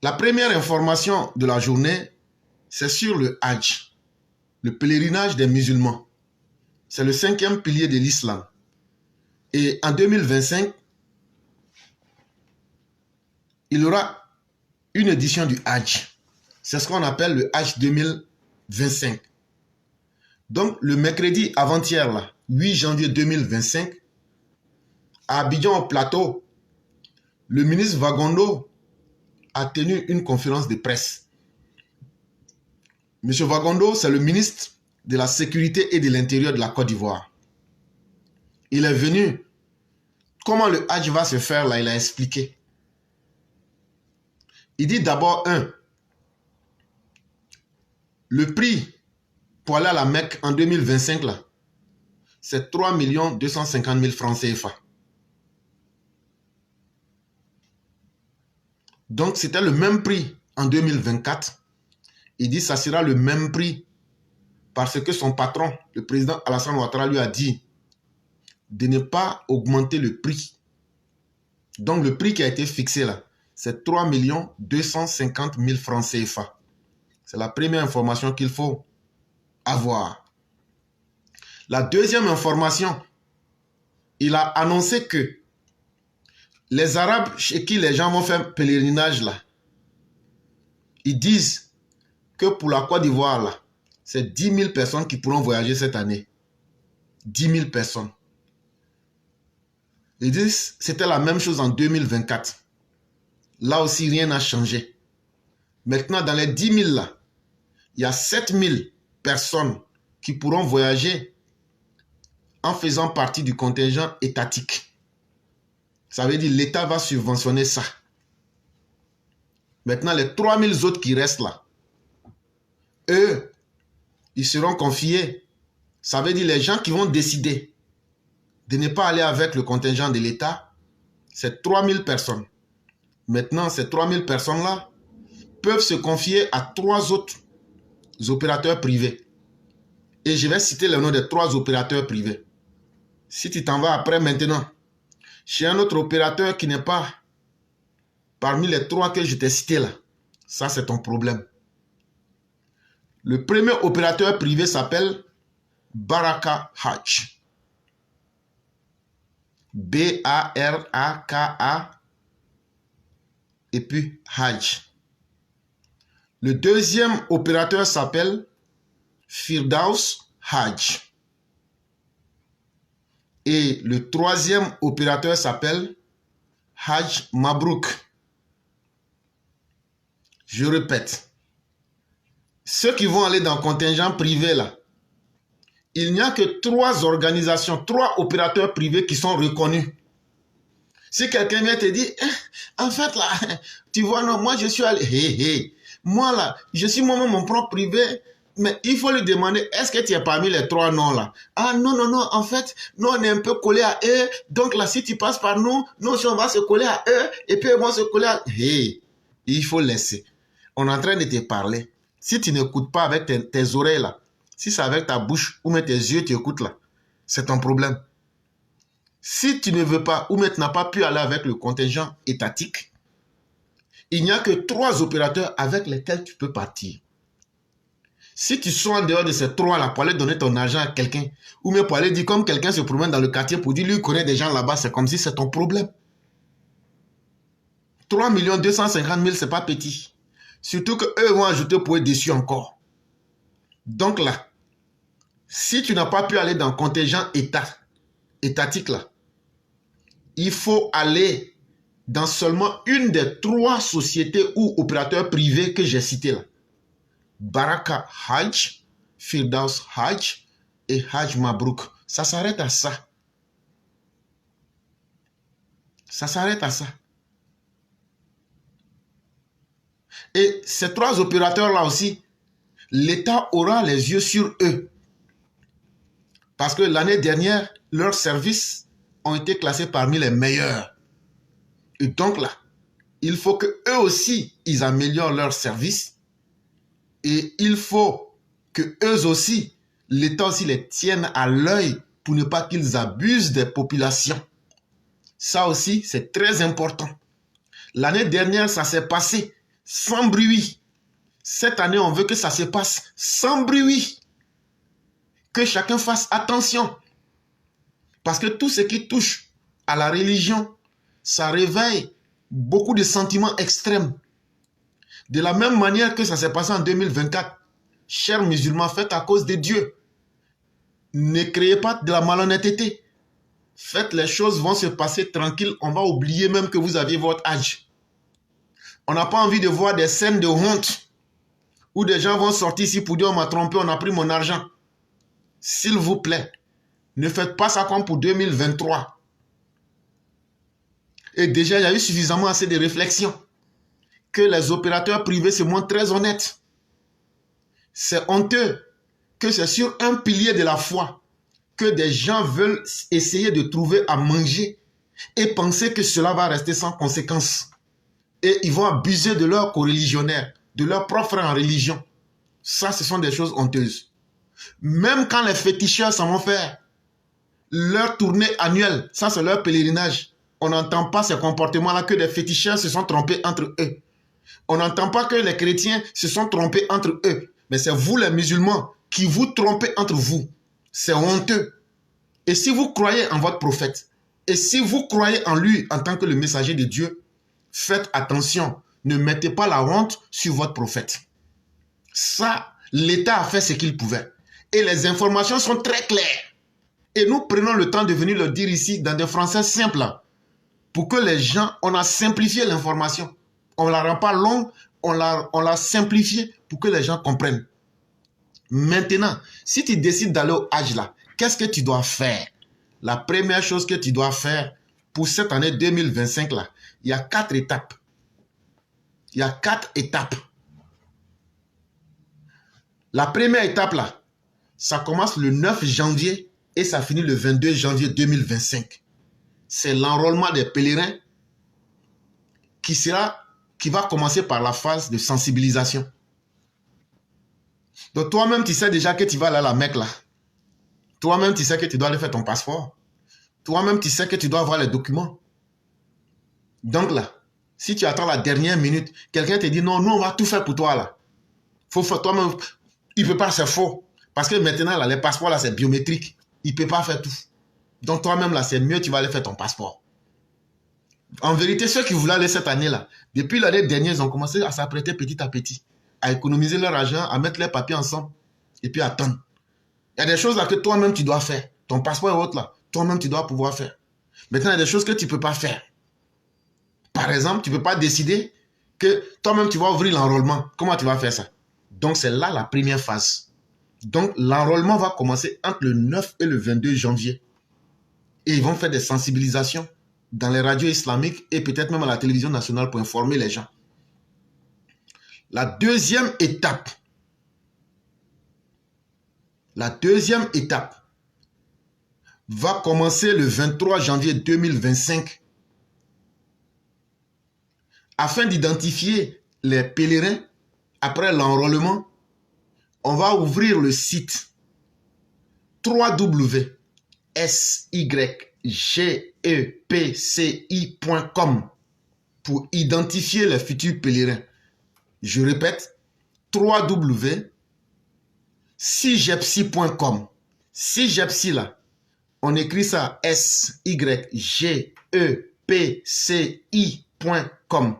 La première information de la journée, c'est sur le Hajj, le pèlerinage des musulmans. C'est le 5e pilier de l'islam. Et en 2025, il y aura une édition du Hajj. C'est ce qu'on appelle le Hajj 2025. Donc, le mercredi avant-hier, là, 8 janvier 2025, à Abidjan au plateau, le ministre Vagondo a tenu une conférence de presse. M. Vagondo, c'est le ministre de la Sécurité et de l'Intérieur de la Côte d'Ivoire. Il est venu. Comment le Hajj va se faire là, il a expliqué. Il dit d'abord, le prix pour aller à la Mecque en 2025, là, c'est 3 250 000 francs CFA. Donc, c'était le même prix en 2024. Il dit que ça sera le même prix parce que son patron, le président Alassane Ouattara, lui a dit de ne pas augmenter le prix. Donc, le prix qui a été fixé là, c'est 3 250 000 francs CFA. C'est la première information qu'il faut avoir. La deuxième information, il a annoncé que les Arabes chez qui les gens vont faire pèlerinage là, ils disent que pour la Côte d'Ivoire là, c'est 10 000 personnes qui pourront voyager cette année. 10 000 personnes. Ils disent que c'était la même chose en 2024. Là aussi, rien n'a changé. Maintenant, dans les 10 000 là, il y a 7 000 personnes qui pourront voyager en faisant partie du contingent étatique. Ça veut dire que l'État va subventionner ça. Maintenant, les 3 000 autres qui restent là, eux, ils seront confiés. Ça veut dire les gens qui vont décider de ne pas aller avec le contingent de l'État, c'est 3 000 personnes. Maintenant, ces 3 000 personnes-là peuvent se confier à 3 autres opérateurs privés. Et je vais citer le nom des 3 opérateurs privés. Si tu t'en vas après maintenant, chez un autre opérateur qui n'est pas parmi les 3 que je t'ai cités là, ça c'est ton problème. Le premier opérateur privé s'appelle Baraka Hajj. B-A-R-A-K-A et puis Hajj. Le deuxième opérateur s'appelle Firdaus Hajj. Et le troisième opérateur s'appelle Hajj Mabrouk. Je répète, ceux qui vont aller dans le contingent privé là, il n'y a que 3 organisations, 3 opérateurs privés qui sont reconnus. Si quelqu'un vient te dire, en fait là, tu vois, non, moi je suis allé, moi là, je suis moi-même mon propre privé, mais il faut lui demander, est-ce que tu es parmi les 3 noms là? Ah non, non, non, en fait, nous on est un peu collés à eux, donc là, si tu passes par nous, nous aussi on va se coller à eux, et puis ils vont se coller à... il faut laisser. On est en train de te parler. Si tu n'écoutes pas avec tes oreilles là, si c'est avec ta bouche ou même tes yeux tu écoutes là, c'est ton problème. Si tu ne veux pas ou même tu n'as pas pu aller avec le contingent étatique, il n'y a que 3 opérateurs avec lesquels tu peux partir. Si tu sois en dehors de ces 3 là pour aller donner ton argent à quelqu'un, ou même pour aller dire comme quelqu'un se promène dans le quartier pour dire lui il connaît des gens là-bas, c'est comme si c'est ton problème. 3 250 000 c'est pas petit. Surtout qu'eux vont ajouter pour être déçus encore. Donc là, si tu n'as pas pu aller dans le contingent étatique là, il faut aller dans seulement une des 3 sociétés ou opérateurs privés que j'ai cités là. Baraka Hajj, Firdaus Hajj et Hajj Mabrouk. Ça s'arrête à ça. Ça s'arrête à ça. Et ces 3 opérateurs là aussi, l'État aura les yeux sur eux. Parce que l'année dernière, leurs services ont été classés parmi les meilleurs. Et donc là, il faut que eux aussi, ils améliorent leurs services. Et il faut que eux aussi, l'État aussi les tienne à l'œil pour ne pas qu'ils abusent des populations. Ça aussi, c'est très important. L'année dernière, ça s'est passé. sans bruit. Cette année, on veut que ça se passe sans bruit. Que chacun fasse attention. Parce que tout ce qui touche à la religion, ça réveille beaucoup de sentiments extrêmes. De la même manière que ça s'est passé en 2024, chers musulmans, faites à cause de Dieu. Ne créez pas de la malhonnêteté. Faites les choses vont se passer tranquille. On va oublier même que vous aviez votre âge. On n'a pas envie de voir des scènes de honte où des gens vont sortir ici pour dire on m'a trompé, on a pris mon argent. S'il vous plaît, ne faites pas ça comme pour 2023. Et déjà, il y a eu suffisamment assez de réflexion que les opérateurs privés se montrent très honnêtes. C'est honteux que c'est sur un pilier de la foi que des gens veulent essayer de trouver à manger et penser que cela va rester sans conséquence. Et ils vont abuser de leurs coreligionnaires, de leurs propres frères en religion. Ça, ce sont des choses honteuses. Même quand les féticheurs s'en vont faire leur tournée annuelle, ça c'est leur pèlerinage, on n'entend pas ces comportements-là que des féticheurs se sont trompés entre eux. On n'entend pas que les chrétiens se sont trompés entre eux. Mais c'est vous les musulmans qui vous trompez entre vous. C'est honteux. Et si vous croyez en votre prophète, et si vous croyez en lui en tant que le messager de Dieu, faites attention. Ne mettez pas la honte sur votre prophète. Ça, l'État a fait ce qu'il pouvait. Et les informations sont très claires. Et nous prenons le temps de venir le dire ici dans des français simples. Pour que les gens, on a simplifié l'information. On ne la rend pas longue, on l'a simplifiée pour que les gens comprennent. Maintenant, si tu décides d'aller au Hajj là, qu'est-ce que tu dois faire? La première chose que tu dois faire pour cette année 2025 là, il y a 4 étapes. Il y a 4 étapes. La première étape là, ça commence le 9 janvier et ça finit le 22 janvier 2025. C'est l'enrôlement des pèlerins qui va commencer par la phase de sensibilisation. Donc toi-même, tu sais déjà que tu vas aller à la Mecque là. Toi-même, tu sais que tu dois aller faire ton passeport. Toi-même, tu sais que tu dois avoir les documents. Donc là, si tu attends la dernière minute, quelqu'un te dit non, nous on va tout faire pour toi là. Faut faire toi-même. Il ne peut pas, c'est faux. Parce que maintenant, là, les passeports là, c'est biométrique. Il ne peut pas faire tout. Donc toi-même là, c'est mieux, tu vas aller faire ton passeport. En vérité, ceux qui voulaient aller cette année-là, depuis l'année dernière, ils ont commencé à s'apprêter petit à petit, à économiser leur argent, à mettre les papiers ensemble, et puis attendre. Il y a des choses là que toi-même tu dois faire. Ton passeport et autres là, toi-même tu dois pouvoir faire. Maintenant, il y a des choses que tu ne peux pas faire. Par exemple, tu ne peux pas décider que toi-même tu vas ouvrir l'enrôlement. Comment tu vas faire ça? Donc c'est là la première phase. Donc l'enrôlement va commencer entre le 9 et le 22 janvier. Et ils vont faire des sensibilisations dans les radios islamiques et peut-être même à la télévision nationale pour informer les gens. La deuxième étape va commencer le 23 janvier 2025 afin d'identifier les pèlerins. Après l'enrôlement, on va ouvrir le site www.syegpci.com pour identifier les futurs pèlerins. Je répète, www.syegpci.com. Syegpci là, on écrit ça syegpci.com.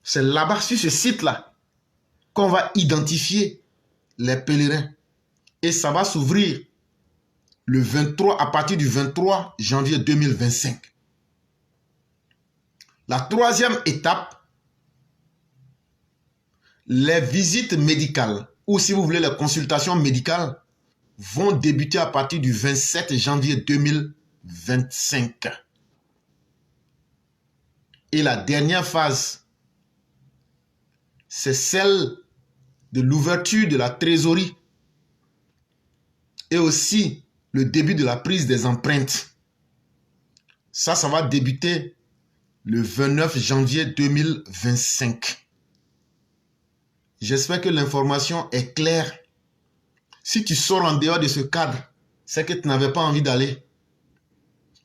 C'est là-bas, sur ce site-là, qu'on va identifier les pèlerins. Et ça va s'ouvrir le 23, à partir du 23 janvier 2025. La troisième étape, les visites médicales, ou si vous voulez les consultations médicales, vont débuter à partir du 27 janvier 2025. Et la dernière phase, c'est celle de l'ouverture de la trésorerie et aussi le début de la prise des empreintes. Ça va débuter le 29 janvier 2025. J'espère que l'information est claire. Si tu sors en dehors de ce cadre, c'est que tu n'avais pas envie d'aller.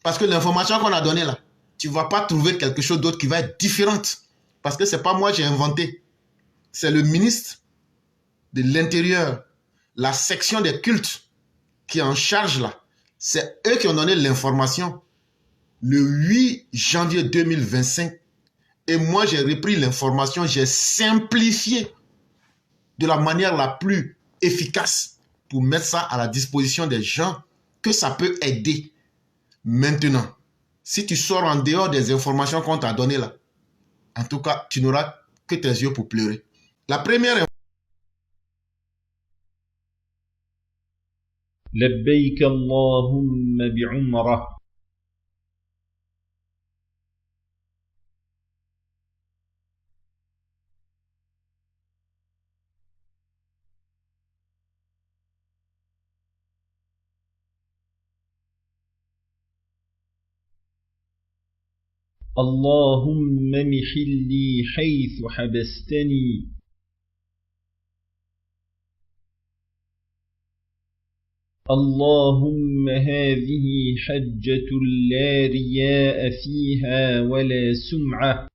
Parce que l'information qu'on a donnée là, tu ne vas pas trouver quelque chose d'autre qui va être différente. parce que ce n'est pas moi qui ai inventé. C'est le ministre de l'Intérieur, la section des cultes qui est en charge là. C'est eux qui ont donné l'information le 8 janvier 2025. Et moi, j'ai repris l'information, j'ai simplifié de la manière la plus efficace pour mettre ça à la disposition des gens que ça peut aider. Maintenant, si tu sors en dehors des informations qu'on t'a données là, en tout cas, tu n'auras que tes yeux pour pleurer. La première لبيك اللهم بعمرة. اللهم محلي حيث حبستني. اللهم هذه حجة لا رياء فيها ولا سمعة.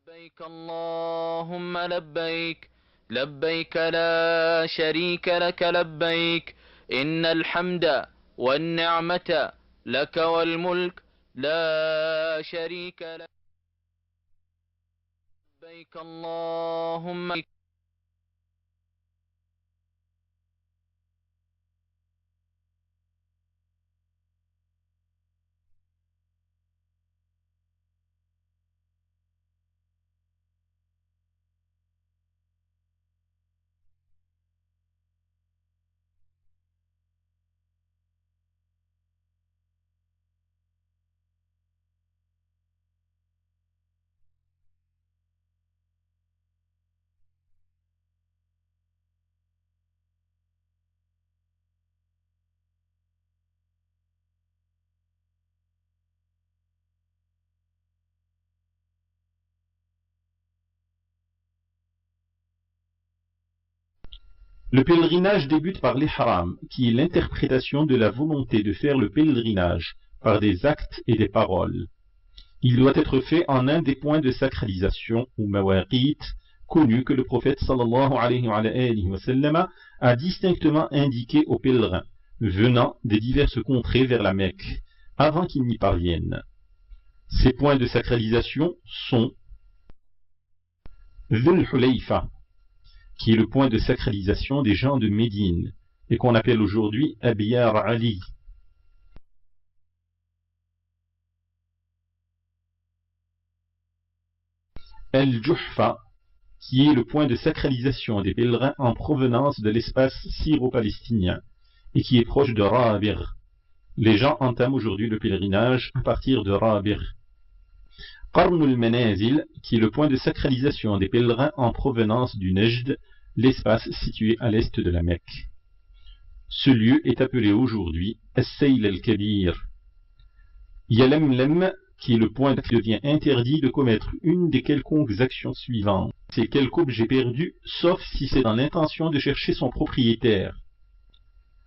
لبيك اللهم لبيك لبيك لا شريك لك لبيك إن الحمد والنعمة لك والملك لا شريك لك لبيك اللهم Le pèlerinage débute par l'ihram, qui est l'interprétation de la volonté de faire le pèlerinage par des actes et des paroles. Il doit être fait en un des points de sacralisation, ou mawaqit, connus que le prophète sallallahu alayhi wa sallam a distinctement indiqué aux pèlerins, venant des diverses contrées vers la Mecque, avant qu'ils n'y parviennent. Ces points de sacralisation sont Dhul Hulayfa, qui est le point de sacralisation des gens de Médine, et qu'on appelle aujourd'hui Abiyar Ali. El-Juhfa, qui est le point de sacralisation des pèlerins en provenance de l'espace syro-palestinien, et qui est proche de Rabir. Les gens entament aujourd'hui le pèlerinage à partir de Rabir. Qarn al-Manazil, qui est le point de sacralisation des pèlerins en provenance du Nejd, l'espace situé à l'est de la Mecque. Ce lieu est appelé aujourd'hui As-Sayl al-Kabir. Yalamlam, qui est le point qui devient interdit de commettre une des quelconques actions suivantes. C'est quelque objet perdu, sauf si c'est dans l'intention de chercher son propriétaire.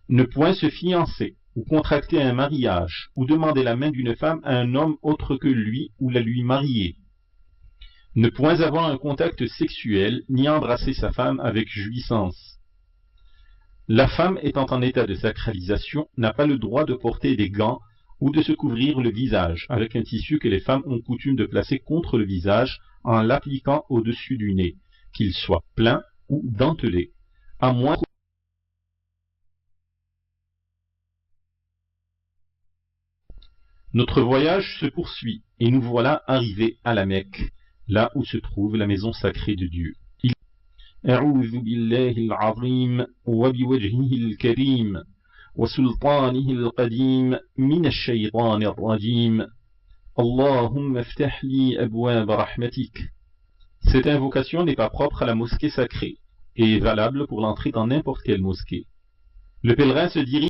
Ne point se fiancer, ou contracter un mariage, ou demander la main d'une femme à un homme autre que lui, ou la lui marier. Ne point avoir un contact sexuel, ni embrasser sa femme avec jouissance. La femme étant en état de sacralisation n'a pas le droit de porter des gants ou de se couvrir le visage avec un tissu que les femmes ont coutume de placer contre le visage en l'appliquant au-dessus du nez, qu'il soit plein ou dentelé, à moins que... Notre voyage se poursuit et nous voilà arrivés à la Mecque, là où se trouve la maison sacrée de Dieu. أعوذ بالله العظيم وبوجهه الكريم وسلطانه القديم من الشيطان الرجيم اللهم افتح لي أبواب رحمتك. Cette invocation n'est pas propre à la mosquée sacrée et est valable pour l'entrée dans n'importe quelle mosquée. Le pèlerin se dirige